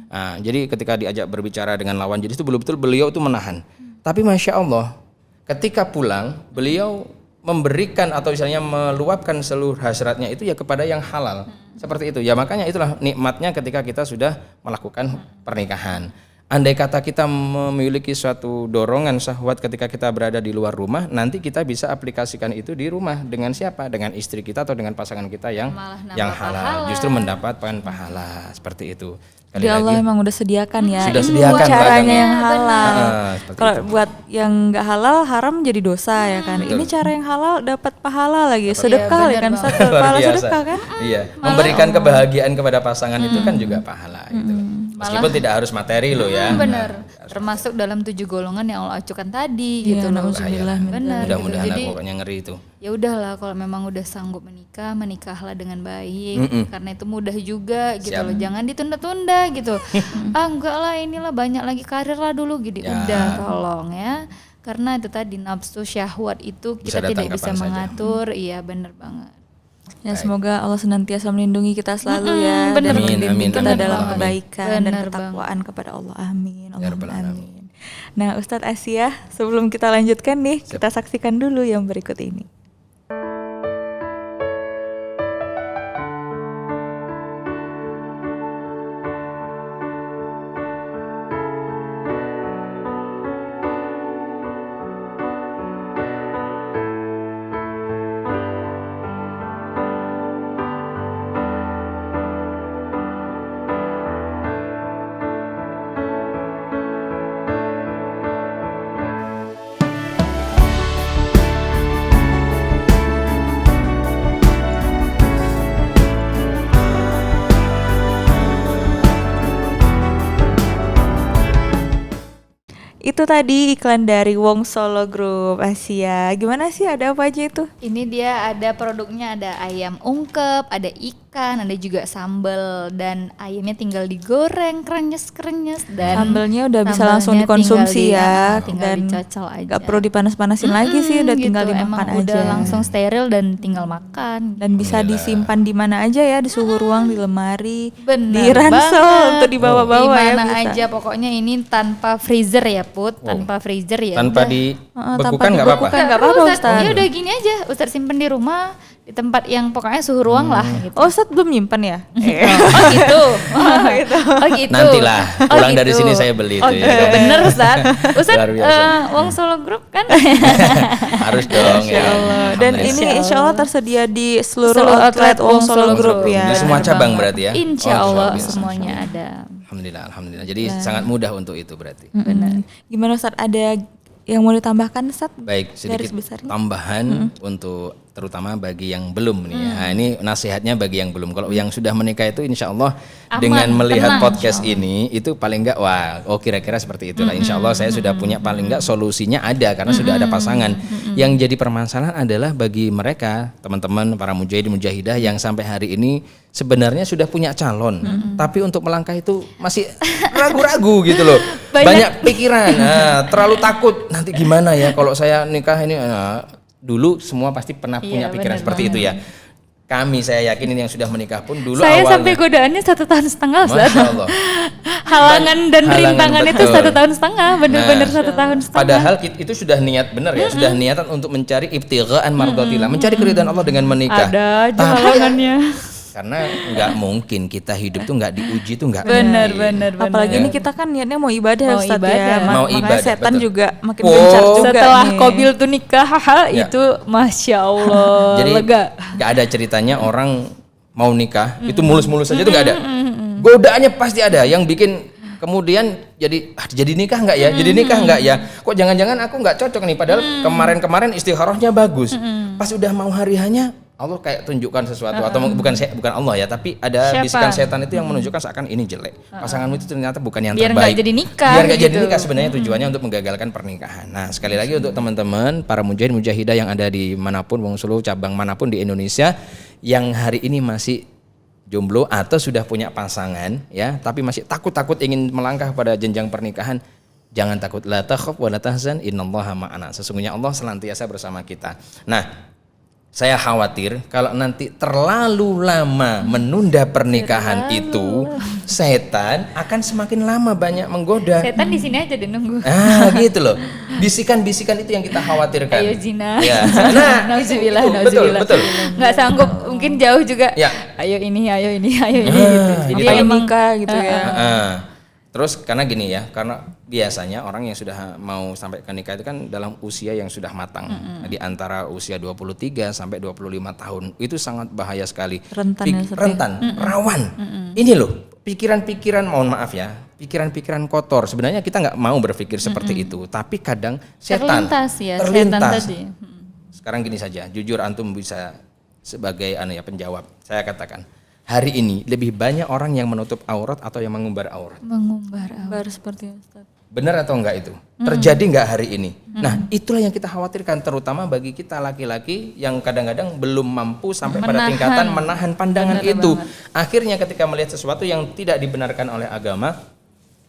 Nah, jadi ketika diajak berbicara dengan lawan jenis itu betul-betul beliau itu menahan. Tapi masya Allah, ketika pulang beliau memberikan atau misalnya meluapkan seluruh hasratnya itu ya kepada yang halal. Seperti itu. Ya makanya itulah nikmatnya ketika kita sudah melakukan pernikahan. Andai kata kita memiliki suatu dorongan syahwat ketika kita berada di luar rumah, nanti kita bisa aplikasikan itu di rumah dengan siapa? Dengan istri kita atau dengan pasangan kita yang halal. pahala. Justru mendapatkan pahala seperti itu. Jadi Allah emang udah sediakan ya. Sudah Ini sediakan caranya bagangnya. yang halal. Seperti Kalau itu. buat yang nggak halal haram jadi dosa ya kan. Betul. Ini cara yang halal dapat pahala lagi. Iya, Sedekah ya kan. benar Satu Luar pahala biasa. sedekah kan. Iya, memberikan kebahagiaan kepada pasangan itu kan juga pahala gitu. Meskipun tidak harus materi loh ya. Benar. Termasuk dalam 7 golongan yang Allah acukan tadi gitu Iya, loh. nauzubillah. Benar. Mudah-mudahan gitu. Jadi pokoknya ngeri itu. ya udahlah kalau memang udah sanggup menikahlah dengan baik, karena itu mudah juga gitu Siap. loh. Jangan ditunda-tunda gitu. Enggak lah, inilah banyak lagi karir lah dulu gitu. Ya. Udah tolong ya. Karena itu tadi nafsu syahwat itu Bisa kita tidak datang bisa kapan saja. mengatur. Iya benar banget. Ya semoga Allah senantiasa melindungi kita selalu ya. bener. Dan Amin, membimbing amin, kita amin. dalam Amin. kebaikan dan Bener ketakwaan kepada Allah. Amin. Ya Rabbal Allahumma Alamin. amin. Nah Ustadz Asia, sebelum kita lanjutkan nih, kita saksikan dulu yang berikut ini. itu tadi iklan dari Wong Solo Group Asia. Gimana sih, ada apa aja itu? Ini dia ada produknya, ada ayam ungkep, ada ikan, ada juga sambal, dan ayamnya tinggal digoreng krenyes-krenyes, dan Sambelnya udah bisa sambalnya langsung dikonsumsi tinggal ya, tinggal dan dicocol aja. Gak perlu dipanas-panasin lagi sih, udah tinggal gitu, dimakan emang aja. udah langsung steril dan tinggal makan. Dan bisa disimpan di mana aja ya, di suhu ruang, di lemari, Bener di ransel banget. untuk dibawa-bawa ya Dimana bisa. aja pokoknya ini tanpa freezer ya Put, tanpa freezer ya. Tanpa udah. dibekukan nggak apa-apa. dibekukan. Nggak perlu, apa-apa, Ustaz. Ustaz. Ya udah gini aja, Ustaz simpen di rumah di tempat yang pokoknya suhu ruang lah gitu. Oh, Ustaz belum nyimpan ya? Oh gitu. Oh gitu. Nantilah, Oh, pulang dari gitu. sini saya beli itu Oh ya. gitu, bener Ustaz. Ustaz Luar biasa. Wong Solo Group kan? Harus dong ya. Dan Alhamdulillah. ini insya Allah tersedia di seluruh Seluruh outlet outlet Wong Wong Solo Solo Group Group. ya. Di semua cabang berarti ya? Insya Oh, Allah luar biasa. semuanya ada. Alhamdulillah. Jadi sangat mudah untuk itu berarti. Benar. Gimana Ustaz, ada yang mau ditambahkan Ustaz? Baik, sedikit Garis besarnya. tambahan untuk terutama bagi yang belum nih ya. Nah, ini nasihatnya bagi yang belum. Kalau yang sudah menikah itu insya Allah Aman, dengan melihat tenang, podcast ini itu paling enggak kira-kira seperti itulah. Insya Allah saya sudah punya paling enggak solusinya ada karena sudah ada pasangan. Yang jadi permasalahan adalah bagi mereka teman-teman para mujahid mujahidah yang sampai hari ini sebenarnya sudah punya calon, tapi untuk melangkah itu masih ragu-ragu gitu loh. Banyak pikiran, terlalu takut nanti gimana ya kalau saya nikah ini. Dulu semua pasti pernah punya Iya, pikiran benar seperti itu ya. Kami saya yakin ini yang sudah menikah pun dulu Saya awalnya. sampai godaannya 1,5 tahun Ustaz. Masya Allah. Halangan dan Halangan, rintangan itu betul. 1,5 tahun, bener-bener Nah, 1,5 tahun. Padahal itu sudah niat benar ya, sudah niatan untuk mencari ibtigha'an mardatillah, mencari keridhaan Allah dengan menikah. Ada aja Tapi- halangannya. Karena nggak mungkin kita hidup tuh nggak diuji tuh nggak Bener, mungkin. bener. Apalagi ini kita kan niatnya mau ibadah Mau Ustaz ibadah. ya. Mau Makanya ibadah, setan betul. juga makin Wow. gencar juga Setelah nih. Qabil tuh nikah, Ya. itu Masya Allah Jadi lega. nggak ada ceritanya orang mau nikah itu mulus-mulus saja tuh nggak ada. Godaannya pasti ada yang bikin kemudian jadi nikah nggak ya? Jadi nikah nggak ya? Kok jangan-jangan aku nggak cocok nih? Padahal kemarin-kemarin istikharahnya bagus. Pas udah mau hari hanya Allah kayak tunjukkan sesuatu atau bukan Allah ya, tapi ada Siapa? bisikan setan itu yang menunjukkan seakan ini jelek. Pasanganmu itu ternyata bukan yang Biar terbaik. nggak jadi nikah, Biar nggak jadi gitu. nikah sebenarnya tujuannya untuk menggagalkan pernikahan. Nah, sekali lagi untuk teman-teman para mujahid mujahidah yang ada di manapun Wong Solo cabang manapun di Indonesia yang hari ini masih jomblo atau sudah punya pasangan ya, tapi masih takut-takut ingin melangkah pada jenjang pernikahan, jangan takut. La takhaf wa la tahzan, innallaha ma'ana. Sesungguhnya Allah senantiasa bersama kita. Nah, saya khawatir kalau nanti terlalu lama menunda pernikahan itu, setan akan semakin lama banyak menggoda. Setan di sini aja deh nunggu. Gitu loh. Bisikan-bisikan itu yang kita khawatirkan. Ayo zina. Ya. Nah, Nauzubillah, itu, nauzubillah. betul. Nggak sanggup, mungkin jauh juga. Ya. Ayo ini gitu. Jadi gitu. emang nikah gitu ya. Terus karena gini ya, karena biasanya orang yang sudah mau sampai ke nikah itu kan dalam usia yang sudah matang. Di antara usia 23 sampai 25 tahun. Itu sangat bahaya sekali. Rentan ya, Ustaz ya? Rentan, rawan. Ini loh, pikiran-pikiran, mohon maaf ya, pikiran-pikiran kotor. Sebenarnya kita nggak mau berpikir seperti itu, tapi kadang setan terlintas ya, setan terlintas. tadi. Sekarang gini saja, jujur antum bisa sebagai penjawab. Saya katakan, hari ini lebih banyak orang yang menutup aurat atau yang mengumbar aurat. Mengumbar Baru seperti itu Ustaz. Benar atau enggak itu? Terjadi enggak hari ini? Nah, itulah yang kita khawatirkan terutama bagi kita laki-laki yang kadang-kadang belum mampu sampai pada tingkatan menahan pandangan itu. Akhirnya ketika melihat sesuatu yang tidak dibenarkan oleh agama,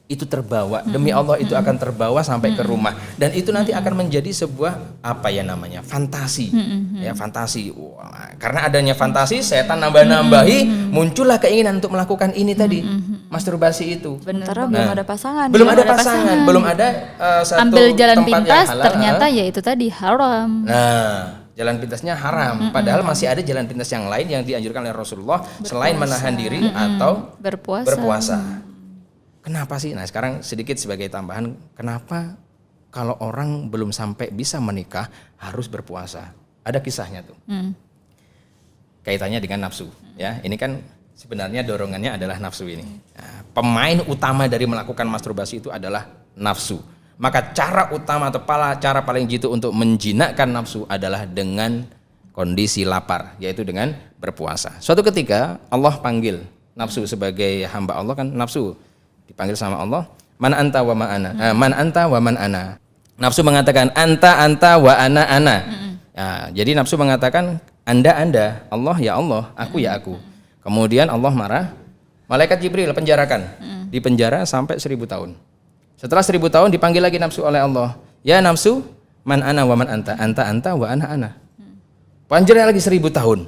itu terbawa, demi Allah itu akan terbawa sampai ke rumah, dan itu nanti akan menjadi sebuah fantasi. Ya, fantasi. Wah, karena adanya fantasi, setan nambah-nambahi, muncullah keinginan untuk melakukan ini tadi, masturbasi itu. Sementara belum ada pasangan. Belum ada pasangan, belum ada satu Ambil jalan tempat yang pintas, halal. ternyata ya itu tadi haram. Nah, jalan pintasnya haram. Padahal masih ada jalan pintas yang lain yang dianjurkan oleh Rasulullah selain menahan diri atau berpuasa. Kenapa sih? Nah, sekarang sedikit sebagai tambahan, kenapa kalau orang belum sampai bisa menikah harus berpuasa? Ada kisahnya tuh. Kaitannya dengan nafsu, ya. Ini kan sebenarnya dorongannya adalah nafsu ini. Nah, pemain utama dari melakukan masturbasi itu adalah nafsu. Maka cara utama atau cara paling jitu untuk menjinakkan nafsu adalah dengan kondisi lapar, yaitu dengan berpuasa. Suatu ketika Allah panggil nafsu sebagai hamba Allah, kan nafsu dipanggil sama Allah, Man anta wa ma ana. Man anta wa man ana. Nafsu mengatakan anta wa ana. Nah, jadi nafsu mengatakan anda, Allah ya Allah, aku ya aku. Kemudian Allah marah, malaikat Jibril penjarakan. Dipenjara sampai 1000 tahun. Setelah 1000 tahun dipanggil lagi nafsu oleh Allah. Ya nafsu, man ana wa man anta. Anta wa ana. Penjara lagi 1000 tahun.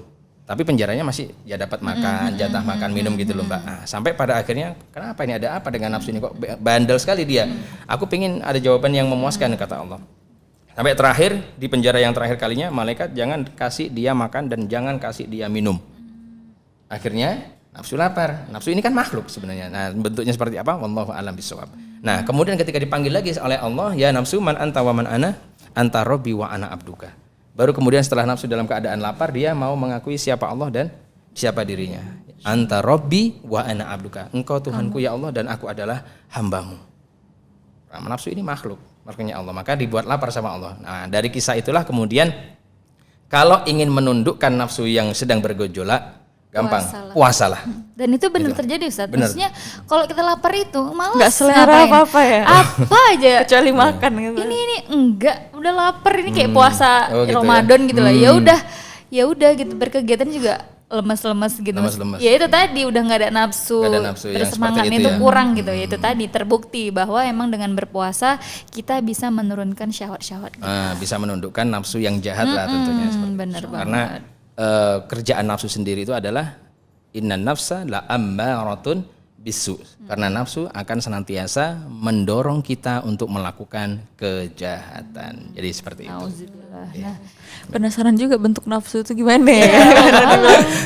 Tapi penjaranya masih ya dapat makan, jatah makan, minum gitu loh Mbak. Nah, sampai pada akhirnya kenapa ini, ada apa dengan nafsu ini kok bandel sekali dia. Aku pingin ada jawaban yang memuaskan kata Allah. Sampai terakhir di penjara yang terakhir kalinya malaikat jangan kasih dia makan dan jangan kasih dia minum. Akhirnya nafsu lapar. Nafsu ini kan makhluk sebenarnya. Nah, bentuknya seperti apa? Wallahu a'lam bishawab. Nah, kemudian ketika dipanggil lagi oleh Allah, ya nafsu man anta wa man ana, anta rabbi wa ana abduka. Baru kemudian setelah nafsu dalam keadaan lapar, dia mau mengakui siapa Allah dan siapa dirinya. Anta rabbi wa ana abduka. Engkau Tuhanku ya Allah dan aku adalah hambamu. Nah, nafsu ini makhluk, makanya Allah. Maka dibuat lapar sama Allah. Nah, dari kisah itulah kemudian kalau ingin menundukkan nafsu yang sedang bergejolak, gampang, puasalah. Dan itu benar Gitu. terjadi Ustaz. Bener. Maksudnya kalau kita lapar itu malas Nggak selera ngapain. apa-apa ya? Apa aja. Kecuali makan gitu. Ini enggak, udah lapar ini kayak puasa Oh, gitu Ramadan ya. gitu lah. Ya udah gitu, berkegiatan juga lemes-lemes gitu. Lemes-lemes. Ya itu tadi udah nggak ada nafsu, Nggak ada nafsu yang bersemangat seperti itu itu ya. kurang gitu. Ya itu tadi terbukti bahwa emang dengan berpuasa kita bisa menurunkan syahwat-syahwat. Bisa menundukkan nafsu yang jahat lah tentunya seperti itu. Bener banget. Karena kerjaan nafsu sendiri itu adalah innan nafsa la ammaratun bisu. Karena nafsu akan senantiasa mendorong kita untuk melakukan kejahatan. Jadi seperti itu. Auzubillah. Nah, Penasaran juga bentuk nafsu itu gimana ya?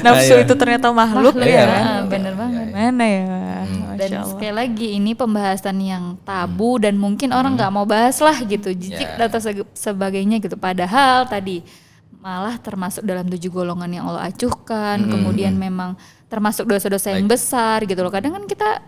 Nafsu Iya. itu ternyata makhluk Iya, ya. bener banget. Mana ya? Dan Masya Allah. sekali lagi ini pembahasan yang tabu dan mungkin orang nggak mau bahas lah gitu, jijik Ya. atau sebagainya gitu. Padahal tadi malah termasuk dalam 7 golongan yang Allah acuhkan. Kemudian memang termasuk dosa-dosa yang besar gitu loh. Kadang kan kita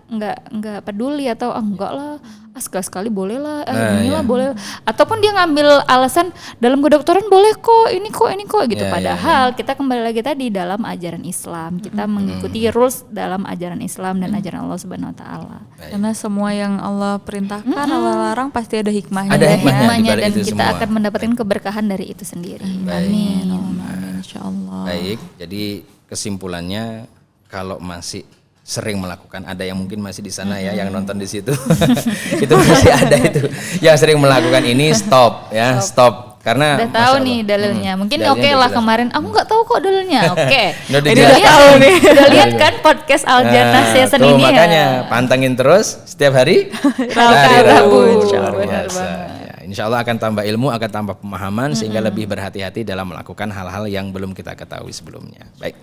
nggak peduli atau enggak lah, sekali-sekali boleh lah, inilah boleh. Ataupun dia ngambil alasan dalam kedokteran boleh kok, ini kok gitu. Padahal kita kembali lagi tadi dalam ajaran Islam, kita mengikuti rules dalam ajaran Islam dan ajaran Allah Subhanahu Wa Taala. Karena semua yang Allah perintahkan, Allah larang pasti ada hikmahnya. Ada ya. hikmahnya. di balik Dan itu kita semua. akan mendapatkan keberkahan dari itu sendiri. Amin. Amin, Insya Allah. Baik, jadi kesimpulannya kalau masih sering melakukan, ada yang mungkin masih di sana ya yang nonton di situ. Itu masih ada itu yang sering melakukan ini, stop ya, stop. Karena Udah tahu Masya Allah. nih dalilnya. Mungkin Dalilnya oke udah lah jelas. kemarin aku nggak tahu kok dalilnya. Oke. Udah Ini dijelaskan. udah tahu nih. Udah lihat kan podcast Al Jannah season tuh, ini makanya ya. pantengin terus setiap hari Rabu, Rabu. Insya Luar Allah. biasa. Ya, insya Allah akan tambah ilmu, akan tambah pemahaman sehingga lebih berhati-hati dalam melakukan hal-hal yang belum kita ketahui sebelumnya. Baik.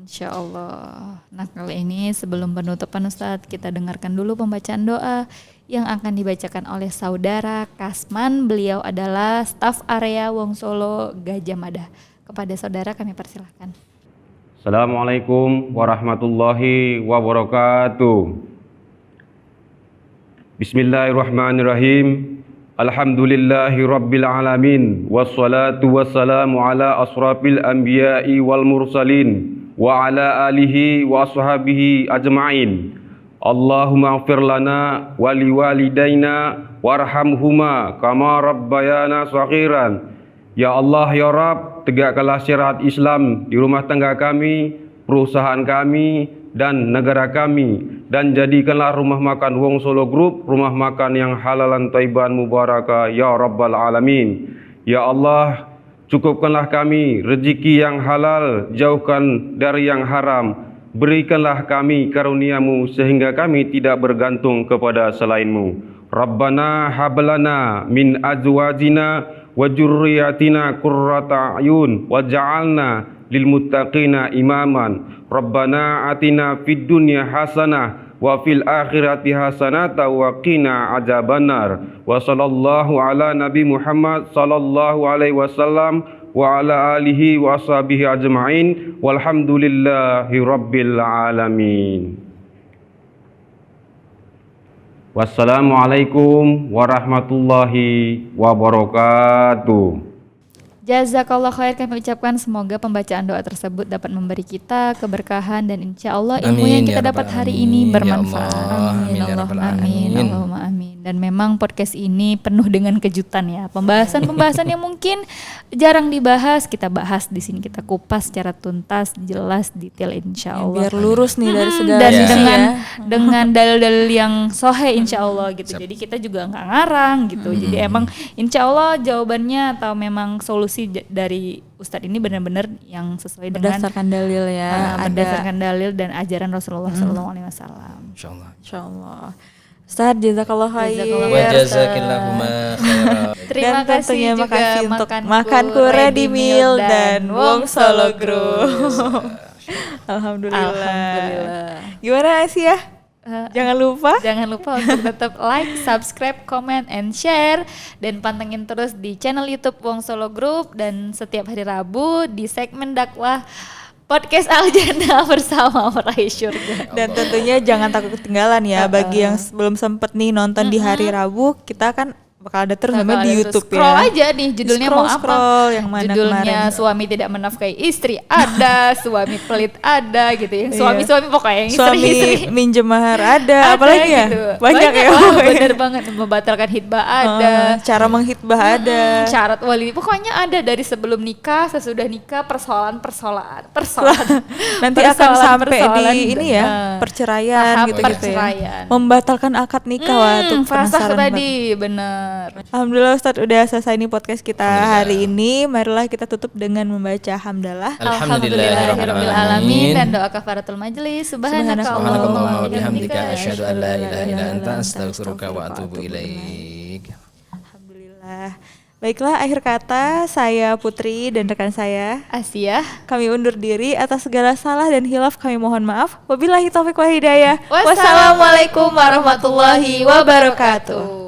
Insya Allah. Nah kali ini sebelum penutupan Ustadz, kita dengarkan dulu pembacaan doa yang akan dibacakan oleh saudara Kasman. Beliau adalah staf area Wongsolo Gajah Mada. Kepada saudara kami persilahkan. Assalamualaikum warahmatullahi wabarakatuh. Bismillahirrahmanirrahim. Alhamdulillahi rabbil alamin. Wassalatu wassalamu ala asrafil anbiya'i wal mursalin wa ala alihi wa ashabihi ajma'in. Allahumma ighfir lana wa liwalidaina warhamhuma kama rabbayana shaghiran. Ya Allah ya Rabb, tegakkanlah syariat Islam di rumah tangga kami, perusahaan kami, dan negara kami, dan jadikanlah rumah makan Wongsolo Group rumah makan yang halalan thayyiban mubarakah ya Rabbal Alamin. Ya Allah, cukupkanlah kami rezeki yang halal, jauhkan dari yang haram. Berikanlah kami karuniamu sehingga kami tidak bergantung kepada selainmu. Rabbana hablana min azwajina wa dzurriyyatina qurrata a'yun waj'alna lil muttaqina imaman. Rabbana atina fid dunya hasanah wa fil akhirati hasanata wa qina adzabannar. Wa sallallahu ala nabi Muhammad sallallahu alaihi wasallam wa ala alihi wa ashabihi ajma'in walhamdulillahi rabbil alamin. Wassalamualaikum warahmatullahi wabarakatuh. Jazakallah khair kami ucapkan, semoga pembacaan doa tersebut dapat memberi kita keberkahan dan insya Allah ilmu yang Amin, kita ya dapat Rabbal hari Alamin. ini Ya bermanfaat. Allah, amin, ya Rabbal Amin, Alamin. Allahumma amin. Dan memang podcast ini penuh dengan kejutan ya. Pembahasan-pembahasan yang mungkin jarang dibahas, kita bahas di sini, kita kupas secara tuntas, jelas, detail insya Allah. Biar lurus nih dari segala Dan sisi dengan dalil-dalil yang sahih insya Allah gitu. Jadi kita juga nggak ngarang gitu. Jadi emang insya Allah jawabannya atau memang solusi dari Ustadz ini benar-benar yang sesuai dengan berdasarkan dalil ya. berdasarkan dalil dan ajaran Rasulullah SAW. Insyaallah. Insyaallah. Ustaz, jazakallah khair. Jazakallah Wa khair. jazakillahumma khairan. Terima Dan tentunya kasih juga makasih untuk Makanku Makanku Ready Meal dan Wong Solo Group. Alhamdulillah. Alhamdulillah. Gimana Asia? Jangan lupa Jangan lupa untuk tetap like, subscribe, comment, and share. Dan pantengin terus di channel YouTube Wong Solo Group. Dan setiap hari Rabu di segmen dakwah Podcast Al-Jannah bersama Meraih Syurga. dan tentunya jangan takut ketinggalan ya. Bagi yang belum sempet nih nonton di hari Rabu, kita kan bakal ada terus namanya di YouTube Scroll ya. aja nih judulnya mau apa? Scroll yang mana Judulnya kemarin. suami tidak menafkahi istri ada, suami pelit ada gitu ya. Iya. Suami-suami pokoknya yang Suami istri-istri minjem mahar ada, apalagi ya? gitu. Banyak ya. Bener banget, membatalkan hitbah ada. Cara menghitbah ada. Syarat wali pokoknya ada dari sebelum nikah, sesudah nikah, persoalan. Nanti akan sampai Persoalan, di ini ya, perceraian tahap gitu-gitu perceraian. ya. Membatalkan akad nikah wah tuh Fasakh penasaran banget. tadi, bener. Alhamdulillah Ustadz udah selesai nih podcast kita hari ini. Marilah kita tutup dengan membaca hamdalah. Alhamdulillahirabbil alamin dan doa kafaratul majlis. Subhanakallahumma wa bihamdika bihamdika asyhadu an la ilaha illa anta astaghfiruka wa atubu ilaik. Alhamdulillah. Baiklah, akhir kata saya Putri dan rekan saya Asia. kami undur diri. Atas segala salah dan hilaf kami mohon maaf. Wabillahi taufiq wal hidayah. Wassalamualaikum warahmatullahi wabarakatuh.